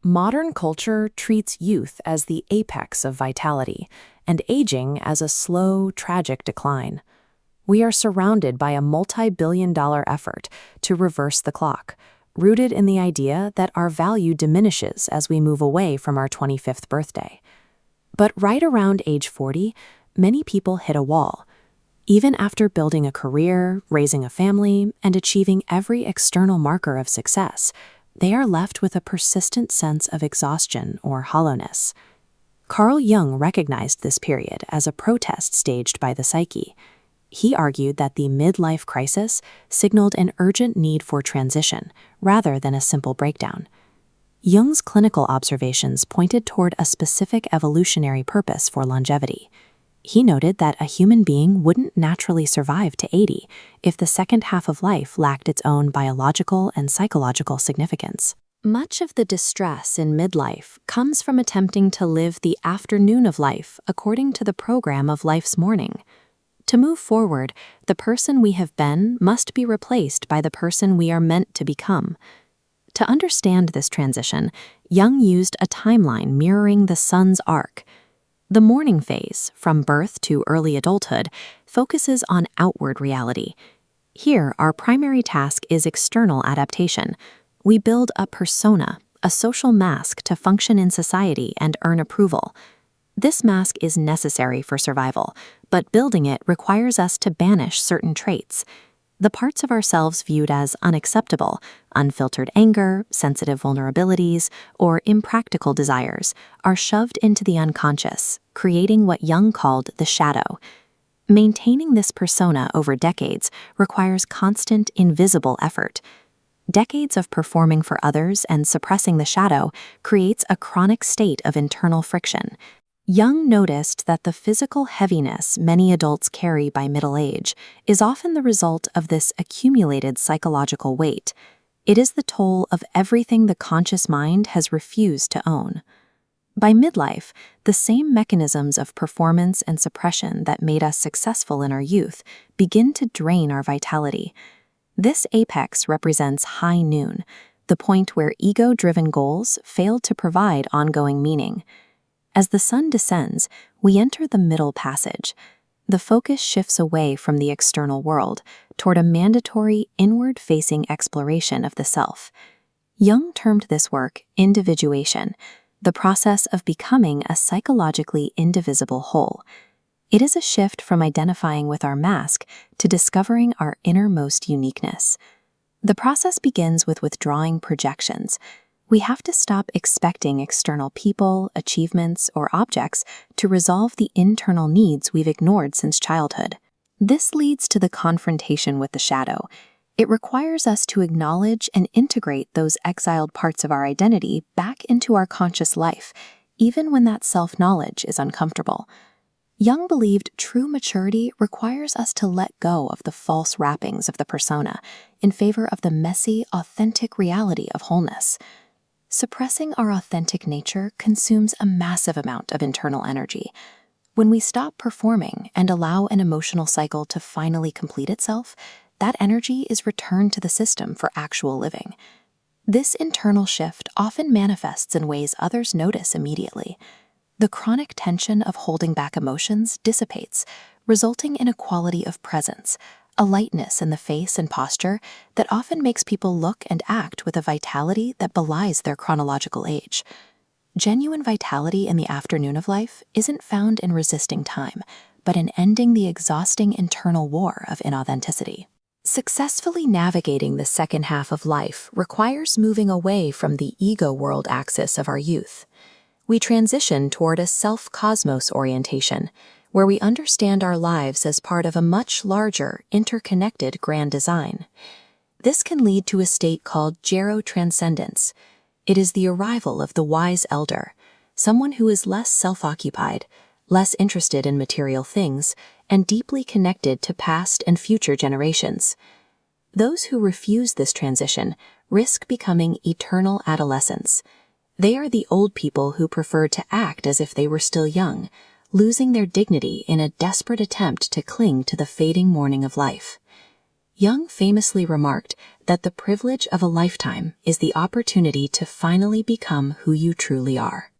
Modern culture treats youth as the apex of vitality and aging as a slow, tragic decline. We are surrounded by a multi-billion-dollar effort to reverse the clock, rooted in the idea that our value diminishes as we move away from our 25th birthday. But right around age 40, many people hit a wall. Even after building a career, raising a family, and achieving every external marker of success, they are left with a persistent sense of exhaustion or hollowness. Carl Jung recognized this period as a protest staged by the psyche. He argued that the midlife crisis signaled an urgent need for transition rather than a simple breakdown. Jung's clinical observations pointed toward a specific evolutionary purpose for longevity. He noted that a human being wouldn't naturally survive to 80 if the second half of life lacked its own biological and psychological significance. Much of the distress in midlife comes from attempting to live the afternoon of life according to the program of life's morning. To move forward, the person we have been must be replaced by the person we are meant to become. To understand this transition, Jung used a timeline mirroring the sun's arc. The morning phase, from birth to early adulthood, focuses on outward reality. Here, our primary task is external adaptation. We build a persona, a social mask to function in society and earn approval. This mask is necessary for survival, but building it requires us to banish certain traits. The parts of ourselves viewed as unacceptable, unfiltered anger, sensitive vulnerabilities, or impractical desires, are shoved into the unconscious, creating what Jung called the shadow. Maintaining this persona over decades requires constant, invisible effort. Decades of performing for others and suppressing the shadow creates a chronic state of internal friction. Jung noticed that the physical heaviness many adults carry by middle age is often the result of this accumulated psychological weight. It is the toll of everything the conscious mind has refused to own. By midlife, the same mechanisms of performance and suppression that made us successful in our youth begin to drain our vitality. This apex represents high noon, the point where ego-driven goals fail to provide ongoing meaning. As the sun descends, we enter the middle passage. The focus shifts away from the external world toward a mandatory inward-facing exploration of the self. Jung termed this work individuation, the process of becoming a psychologically indivisible whole. It is a shift from identifying with our mask to discovering our innermost uniqueness. The process begins with withdrawing projections. We have to stop expecting external people, achievements, or objects to resolve the internal needs we've ignored since childhood. This leads to the confrontation with the shadow. It requires us to acknowledge and integrate those exiled parts of our identity back into our conscious life, even when that self-knowledge is uncomfortable. Jung believed true maturity requires us to let go of the false wrappings of the persona in favor of the messy, authentic reality of wholeness. Suppressing our authentic nature consumes a massive amount of internal energy. When we stop performing and allow an emotional cycle to finally complete itself, that energy is returned to the system for actual living. This internal shift often manifests in ways others notice immediately. The chronic tension of holding back emotions dissipates, resulting in a quality of presence, a lightness in the face and posture that often makes people look and act with a vitality that belies their chronological age. Genuine vitality in the afternoon of life isn't found in resisting time, but in ending the exhausting internal war of inauthenticity. Successfully navigating the second half of life requires moving away from the ego world axis of our youth. We transition toward a self-cosmos orientation, where we understand our lives as part of a much larger, interconnected grand design. This can lead to a state called gero-transcendence. It is the arrival of the wise elder, someone who is less self-occupied, less interested in material things, and deeply connected to past and future generations. Those who refuse this transition risk becoming eternal adolescents. They are the old people who prefer to act as if they were still young, losing their dignity in a desperate attempt to cling to the fading morning of life. Jung famously remarked that the privilege of a lifetime is the opportunity to finally become who you truly are.